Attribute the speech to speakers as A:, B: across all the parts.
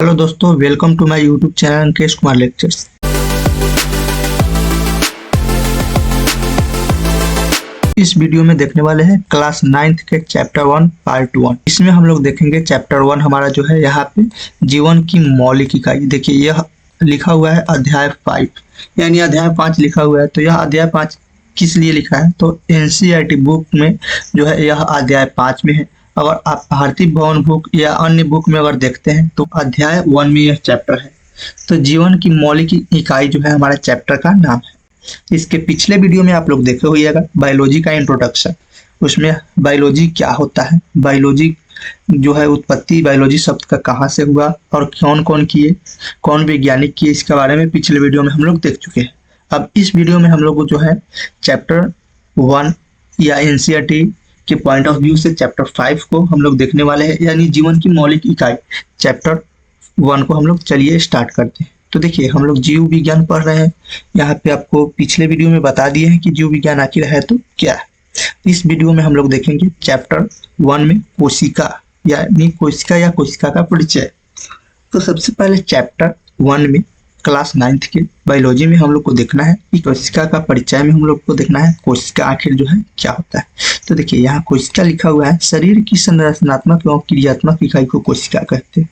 A: Hello दोस्तों, welcome to my YouTube channel Ankesh Kumar lectures. इस video में देखने वाले हैं क्लास 9th के चैप्टर 1 पार्ट 1। इसमें हम लोग देखेंगे चैप्टर 1 हमारा जो है यहाँ पे जीवन की मौलिक इकाई। देखिए यह लिखा हुआ है अध्याय 5, यानी अध्याय 5 लिखा हुआ है। तो यह अध्याय 5 किस लिए लिखा है, तो एनसीईआरटी बुक में जो है यह अध्याय 5 में है। अगर आप भारतीय भवन बुक या अन्य बुक में अगर देखते हैं तो अध्याय 1 में यह चैप्टर है। तो जीवन की मौलिक इकाई जो है हमारे चैप्टर का नाम है। इसके पिछले वीडियो में आप लोग देखे होइएगा बायोलॉजी का इंट्रोडक्शन। उसमें बायोलॉजी क्या होता है, बायोलॉजी जो है उत्पत्ति बायोलॉजी शब्द का कहाँ से हुआ और कौन कौन किए, कौन वैज्ञानिक किए, इसके बारे में पिछले वीडियो में हम लोग देख चुके हैं। अब इस वीडियो में हम लोग को जो है चैप्टर 1 या एनसीईआरटी के पॉइंट ऑफ व्यू से चैप्टर 5 को हम लोग देखने वाले हैं, यानी जीवन की मौलिक इकाई चैप्टर 1 को हम लोग चलिए स्टार्ट करते हैं। तो देखिए हम लोग जीव विज्ञान पढ़ रहे हैं। यहाँ पे आपको पिछले वीडियो में बता दिए हैं कि जीव विज्ञान आखिर है तो क्या है। इस वीडियो में हम लोग देखेंगे चैप्टर 1 में कोशिका यानी कोशिका या कोशिका का परिचय। तो सबसे पहले चैप्टर 1 में क्लास 9th के बायोलॉजी में हम लोग को देखना है कि कोशिका का परिचय में हम लोग को देखना है कोशिका आखिर जो है क्या होता है। तो देखिए यहाँ कोशिका लिखा हुआ है, शरीर की संरचनात्मक एवं क्रियात्मक इकाई को कोशिका कहते हैं।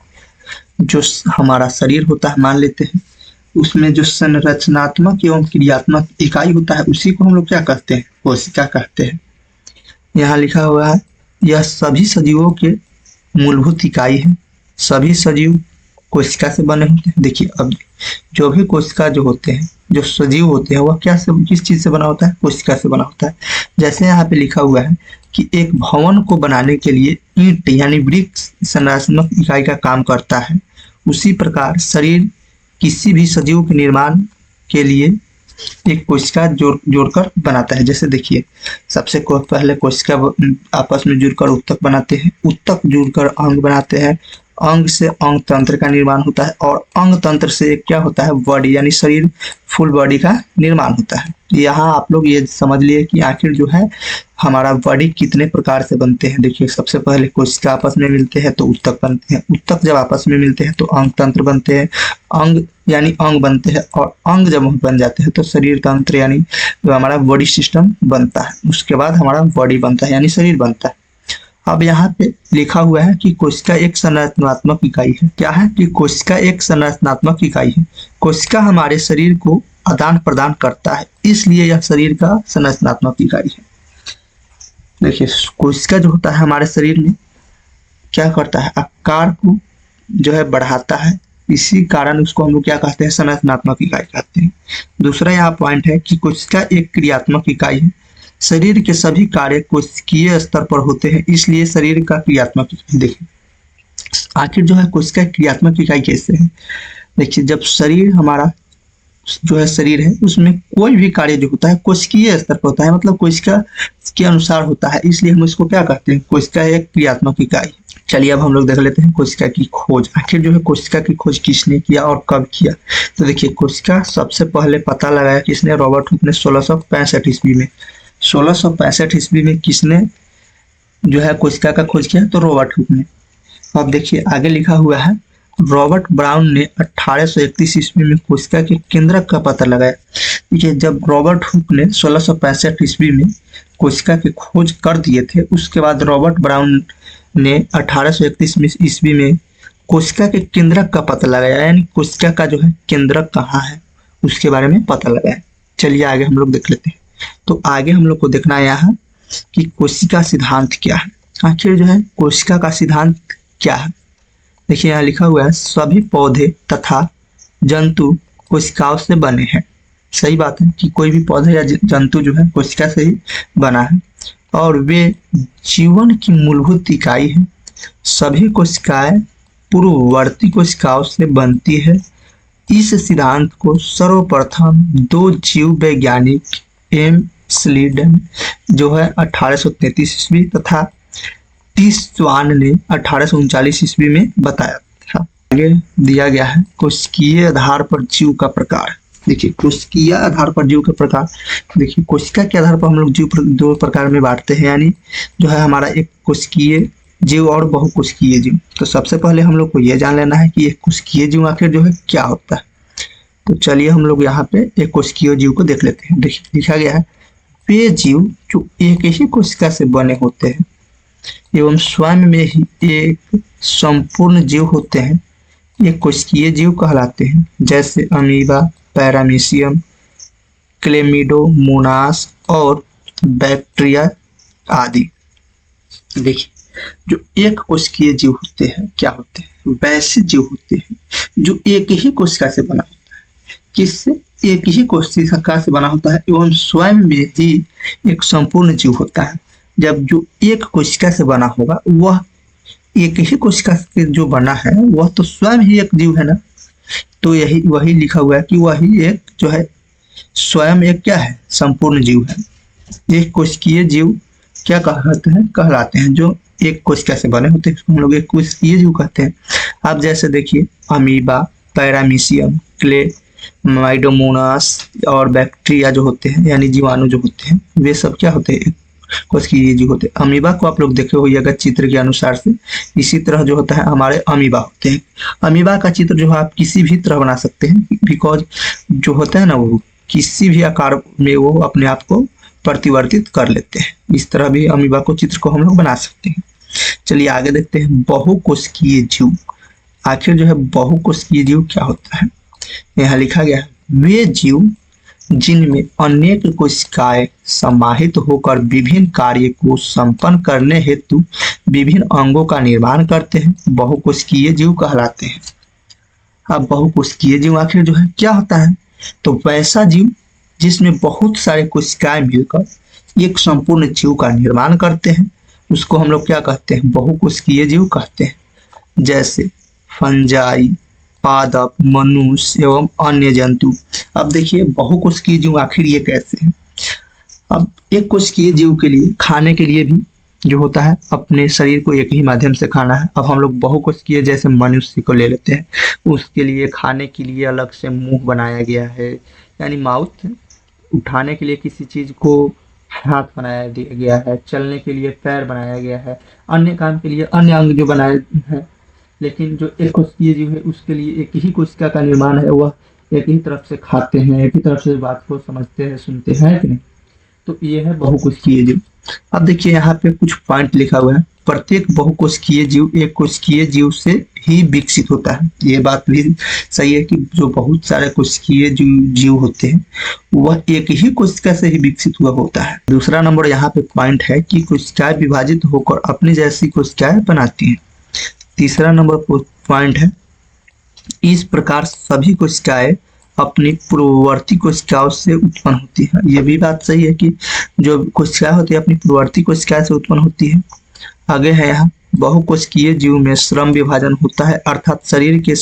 A: जो हमारा शरीर होता है मान लेते हैं, उसमें जो संरचनात्मक एवं क्रियात्मक इकाई होता है उसी को हम लोग क्या कहते हैं, कोशिका कहते हैं। यहाँ लिखा हुआ है यह सभी सजीवों के मूलभूत इकाई है। सभी सजीव कोशिका से बने होते हैं। देखिए अब जो भी कोशिका जो होते हैं, जो सजीव होते हैं, वह क्या से किस चीज से बना होता है, कोशिका से बना होता है। जैसे यहाँ पे लिखा हुआ है कि एक भवन को बनाने के लिए ईंट यानी ब्रिक संरचनात्मक इकाई का काम करता है, उसी प्रकार शरीर किसी भी सजीव के निर्माण के लिए एक कोशिका जोड़कर बनाता है। जैसे देखिए सबसे पहले कोशिका आपस में जुड़कर उत्तक बनाते हैं, उत्तक जुड़कर अंग बनाते हैं, अंग से अंग तंत्र का निर्माण होता है और अंग तंत्र से क्या होता है, बॉडी यानी शरीर फुल बॉडी का निर्माण होता है। यहाँ आप लोग ये समझ लिए कि आखिर जो है हमारा बॉडी कितने प्रकार से बनते हैं। देखिए सबसे पहले कोशिका आपस में मिलते हैं तो उत्तक बनते हैं, उत्तक जब आपस में मिलते हैं तो अंग तंत्र बनते हैं, अंग यानी अंग बनते हैं और अंग जब बन जाते हैं तो शरीर तंत्र यानी जो हमारा बॉडी सिस्टम बनता है। उसके बाद हमारा बॉडी बनता है यानी शरीर बनता है। अब यहाँ पे लिखा हुआ है कि कोशिका एक संरचनात्मक इकाई है। क्या है कि कोशिका एक संरचनात्मक इकाई है। कोशिका हमारे शरीर को आदान प्रदान करता है, इसलिए यह शरीर का संरचनात्मक इकाई है। देखिए कोशिका जो होता है हमारे शरीर में क्या करता है, आकार को जो है बढ़ाता है, इसी कारण उसको हम लोग क्या कहते हैं, संरचनात्मक इकाई कहते हैं। दूसरा यहाँ पॉइंट है कि कोशिका एक क्रियात्मक इकाई है। शरीर के सभी कार्य कोशिकीय स्तर पर होते हैं, इसलिए शरीर का क्रियात्मक इकाई। देखिए आखिर जो है कोशिका क्रियात्मक इकाई कैसे है। देखिए जब शरीर हमारा जो है शरीर है उसमें कोई भी कार्य जो होता है कोशिकीय स्तर पर होता है, मतलब कोशिका के अनुसार होता है, इसलिए हम इसको क्या कहते हैं, कोशिका एक क्रियात्मक इकाई। चलिए अब हम लोग देख लेते हैं कोशिका की खोज। आखिर जो है कोशिका की खोज किसने किया और कब किया। तो देखिए कोशिका सबसे पहले पता लगाया किसने, रॉबर्ट हुक ने 1665 ईस्वी में। 1665 ईस्वी में किसने जो है कोशिका का खोज किया, तो रॉबर्ट हुक ने। अब देखिए आगे लिखा हुआ है रॉबर्ट ब्राउन ने 1831 ईस्वी में कोशिका के केंद्रक का पता लगाया। देखिए जब रॉबर्ट हुक ने 1665 ईस्वी में कोशिका की खोज कर दिए थे, उसके बाद रॉबर्ट ब्राउन ने 1831 ईस्वी में कोशिका के केंद्रक का पता लगाया, यानी कोशिका का जो है केंद्रक कहाँ है उसके बारे में पता लगाया। चलिए आगे हम लोग देख लेते हैं। तो आगे हम लोग को देखना है यहाँ कि कोशिका सिद्धांत क्या है। आखिर जो है कोशिका का सिद्धांत क्या है। देखिए यहाँ लिखा हुआ है सभी पौधे तथा जंतु कोशिकाओं से बने हैं। सही बात है कि कोई भी पौधा या जंतु जो है कोशिका से ही बना है और वे जीवन की मूलभूत इकाई है। सभी कोशिकाएं पूर्ववर्ती कोशिकाओं से बनती है। इस सिद्धांत को सर्वप्रथम 2 जीव वैज्ञानिक एम स्लीडन जो है 1833 ईस्वी तथा टी स्वान ने 1839 ईस्वी में बताया था। आगे दिया गया है कोशिकीय आधार पर जीव का प्रकार। देखिए कोशिकीय आधार पर जीव का प्रकार। देखिए कोशिका के आधार पर हम लोग जीव 2 प्रकार में बांटते हैं, यानी जो है हमारा एक कोशिकीय जीव और बहुकोशिकीय जीव। तो सबसे पहले हम लोग को यह जान लेना है कि एक कोशिकीय जीव आखिर जो है क्या होता है। तो चलिए हम लोग यहाँ पे एक कोशिकीय जीव को देख लेते हैं। देखिए लिखा गया है, वे जीव जो एक ही कोशिका से बने होते हैं एवं स्वयं में ही एक संपूर्ण जीव होते हैं, ये कोशिकीय जीव कहलाते हैं। जैसे अमीबा, पैरामीशियम, क्लेमिडोमोनास और बैक्टीरिया आदि। देखिए, जो एक कोशिकीय जीव होते हैं क्या होते हैं, वैसे जीव होते हैं जो एक ही कोशिका से बना होता है। किससे? एक ही कोशिका से बना होता है एवं स्वयं में ही एक संपूर्ण जीव होता है। जब जो एक कोशिका से बना होगा वह एक ही कोशिका से जो बना है वह तो स्वयं ही एक जीव है ना। तो यही वही लिखा हुआ है कि वही एक जो है स्वयं एक क्या है, संपूर्ण जीव है। एक कोशिकीय जीव क्या कहलाते हैं जो एक कोशिका से बने होते हैं, हम लोग एक कोशिकीय जीव कहते हैं। आप जैसे देखिए अमीबा, पैरामीशियम, क्लेमाइडोमोनास और बैक्टीरिया जो होते हैं यानी जीवाणु जो होते हैं, वे सब क्या होते हैं, कोशिकीय जीव होते हैं। अमीबा को आप लोग देखे होइएगा चित्र के अनुसार से, इसी तरह जो होता है हमारे अमीबा होते हैं। अमीबा का चित्र जो है आप किसी भी तरह बना सकते हैं, बिकॉज जो होता है ना वो किसी भी आकार में वो अपने आप को परिवर्तित कर लेते हैं। इस तरह भी अमीबा को चित्र को हम लोग बना सकते हैं। चलिए आगे देखते हैं बहुकोशिकीय जीव। आखिर जो है बहुकोशिकीय जीव क्या होता है, यहाँ लिखा गया है, वे जीव जिनमें अनेक कोशिकाएं समाहित होकर विभिन्न कार्य को संपन्न करने हेतु विभिन्न अंगों का निर्माण करते हैं, बहुकोशिकीय जीव कहलाते हैं। अब बहुकोशिकीय जीव आखिर जो है क्या होता है, तो वैसा जीव जिसमें बहुत सारे कोशिकाएं मिलकर एक संपूर्ण जीव का निर्माण करते हैं, उसको हम लोग क्या कहते हैं, बहुकोशिकीय जीव कहते हैं। जैसे फंजाई, पादप, मनुष्य एवं अन्य जंतु। अब देखिए बहुकोशिकीय जीव आखिर ये कैसे हैं। अब एक कोशिकीय जीव के लिए खाने के लिए भी जो होता है अपने शरीर को एक ही माध्यम से खाना है। अब हम लोग बहुकोशिकीय जैसे मनुष्य को ले लेते हैं, उसके लिए खाने के लिए अलग से मुंह बनाया गया है, यानी माउथ। उठाने के लिए किसी चीज को हाथ बनाया गया है, चलने के लिए पैर बनाया गया है, अन्य काम के लिए अन्य अंग जो बनाए हैं। लेकिन जो एक कोशिकीय जीव है उसके लिए एक ही कोशिका का निर्माण है, वह एक ही तरफ से खाते हैं, एक ही तरफ से बात को समझते हैं, सुनते हैं कि नहीं। तो ये है बहुकोशिकीय जीव। अब देखिए यहाँ पे कुछ पॉइंट लिखा हुआ है, प्रत्येक बहुकोशिकीय जीव एक कोशिकीय जीव से ही विकसित होता है। ये बात भी सही है कि जो बहुत सारे कोशिकीय जीव होते हैं वह एक ही कोशिका से ही विकसित हुआ होता है। दूसरा नंबर यहाँ पे पॉइंट है कि कोशिकाएं विभाजित होकर अपनी जैसी कोशिकाएं बनाती हैं। तीसरा नंबर पॉइंट है, इस प्रकार सभी कोशिकाएं अपनी पूर्ववर्ती कोशिकाओं से उत्पन्न होती है। ये भी बात सही है कि जो कोशिकाएं होती है अपनी पूर्ववर्ती कोशिकाएं से उत्पन्न होती है। आगे है यहाँ, बहुकोशिकीय जीव में श्रम विभाजन होता है, अर्थात शरीर के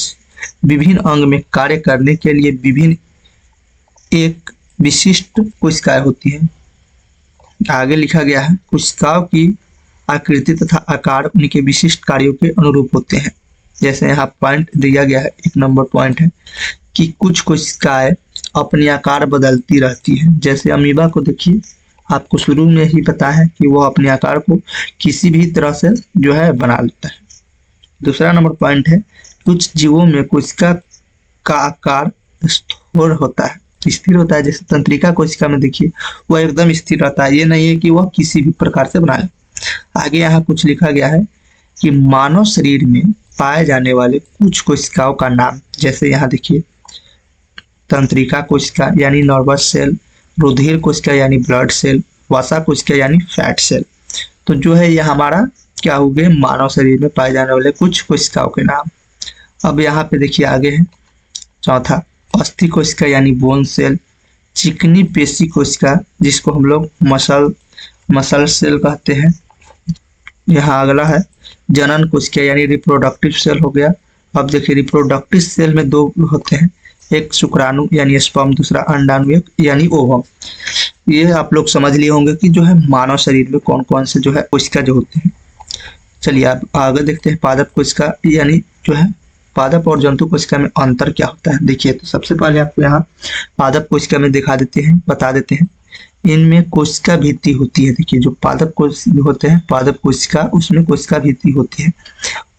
A: विभिन्न अंग में कार्य करने के लिए विभिन्न एक विशिष्ट कोशिकाएं होती है। आगे लिखा गया है, कोशिकाओं की आकृति तथा आकार उनके विशिष्ट कार्यों के अनुरूप होते हैं। जैसे यहाँ पॉइंट दिया गया है, एक नंबर पॉइंट है कि कुछ कोशिकाएं अपनी आकार बदलती रहती हैं। जैसे अमीबा को देखिए, आपको शुरू में ही पता है कि वह अपने आकार को किसी भी तरह से जो है बना लेता है। दूसरा नंबर पॉइंट है, कुछ जीवों में कोशिका का आकार स्थिर होता है, स्थिर होता है। जैसे तंत्रिका कोशिका में देखिए वह एकदम स्थिर रहता है, ये नहीं है कि वह किसी भी प्रकार से बना ले। आगे यहाँ कुछ लिखा गया है कि मानव शरीर में पाए जाने वाले कुछ कोशिकाओं का नाम, जैसे यहाँ देखिए तंत्रिका कोशिका यानी नर्वस सेल, रुधिर कोशिका यानी ब्लड सेल, वसा कोशिका यानी फैट सेल। तो जो है यह हमारा क्या हो गए, मानव शरीर में पाए जाने वाले कुछ कोशिकाओं के नाम। अब यहाँ पे देखिए आगे है चौथा, अस्थि कोशिका यानी बोन सेल, चिकनी पेशी कोशिका जिसको हम लोग मसल सेल कहते हैं। यहाँ अगला है जनन कोशिका यानी रिप्रोडक्टिव सेल हो गया। अब देखिए रिप्रोडक्टिव सेल में दो होते हैं, एक शुक्राणु यानी स्पर्म, दूसरा अंडाणु यानी ओवम। ये आप लोग समझ लिए होंगे कि जो है मानव शरीर में कौन कौन से जो है कोशिका जो होते हैं। चलिए आप आगे देखते हैं पादप कोशिका यानी जो है पादप और जंतु कोशिका में अंतर क्या होता है। देखिए तो सबसे पहले आपको यहाँ पादप कोशिका में दिखा देते हैं, बता देते हैं। इनमें कोशिका भित्ति होती है। देखिए जो पादप कोश होते हैं, पादप कोशिका, उसमें कोशिका भित्ति होती है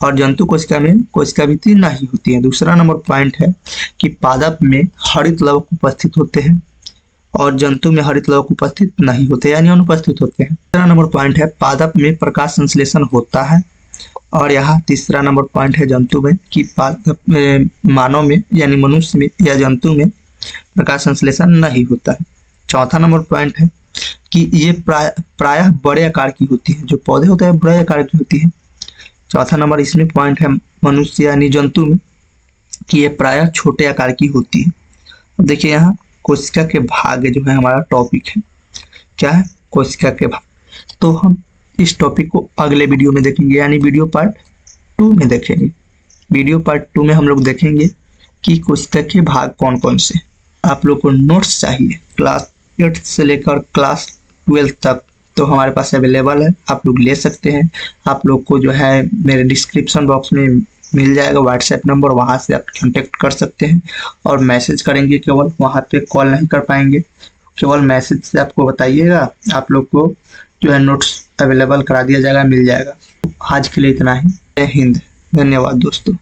A: और जंतु कोशिका में कोशिका भित्ति नहीं होती है। दूसरा नंबर पॉइंट है कि पादप में हरित लवक उपस्थित होते हैं और जंतु में हरित लवक उपस्थित नहीं होते, यानी अनुपस्थित होते हैं। तीसरा नंबर पॉइंट है पादप में प्रकाश संश्लेषण होता है और यहाँ तीसरा नंबर पॉइंट है जंतु में कि पादप मानव में यानी मनुष्य में या जंतु में प्रकाश संश्लेषण नहीं होता है। चौथा नंबर पॉइंट है कि ये प्रायः बड़े आकार की होती है, जो पौधे होते हैं बड़े आकार की होती है। चौथा नंबर इसमें पॉइंट है मनुष्य यानी जंतु में कि ये प्रायः छोटे आकार की होती है। अब देखिए यहाँ कोशिका के भाग जो है हमारा टॉपिक है, क्या है? कोशिका के भाग। तो हम इस टॉपिक को अगले वीडियो में देखेंगे, यानी वीडियो पार्ट 2 में देखेंगे। वीडियो पार्ट 2 में हम लोग देखेंगे कि कोशिका के भाग कौन कौन से। आप लोग को नोट्स चाहिए क्लास 8 से लेकर क्लास 12 तक, तो हमारे पास अवेलेबल है, आप लोग ले सकते हैं। आप लोग को जो है मेरे डिस्क्रिप्शन बॉक्स में मिल जाएगा व्हाट्सएप नंबर, वहाँ से आप कांटेक्ट कर सकते हैं और मैसेज करेंगे केवल, वहाँ पे कॉल नहीं कर पाएंगे। केवल मैसेज से आपको बताइएगा, आप लोग को जो है नोट्स अवेलेबल करा दिया जाएगा, मिल जाएगा। आज के लिए इतना ही। जय हिंद, धन्यवाद दोस्तों।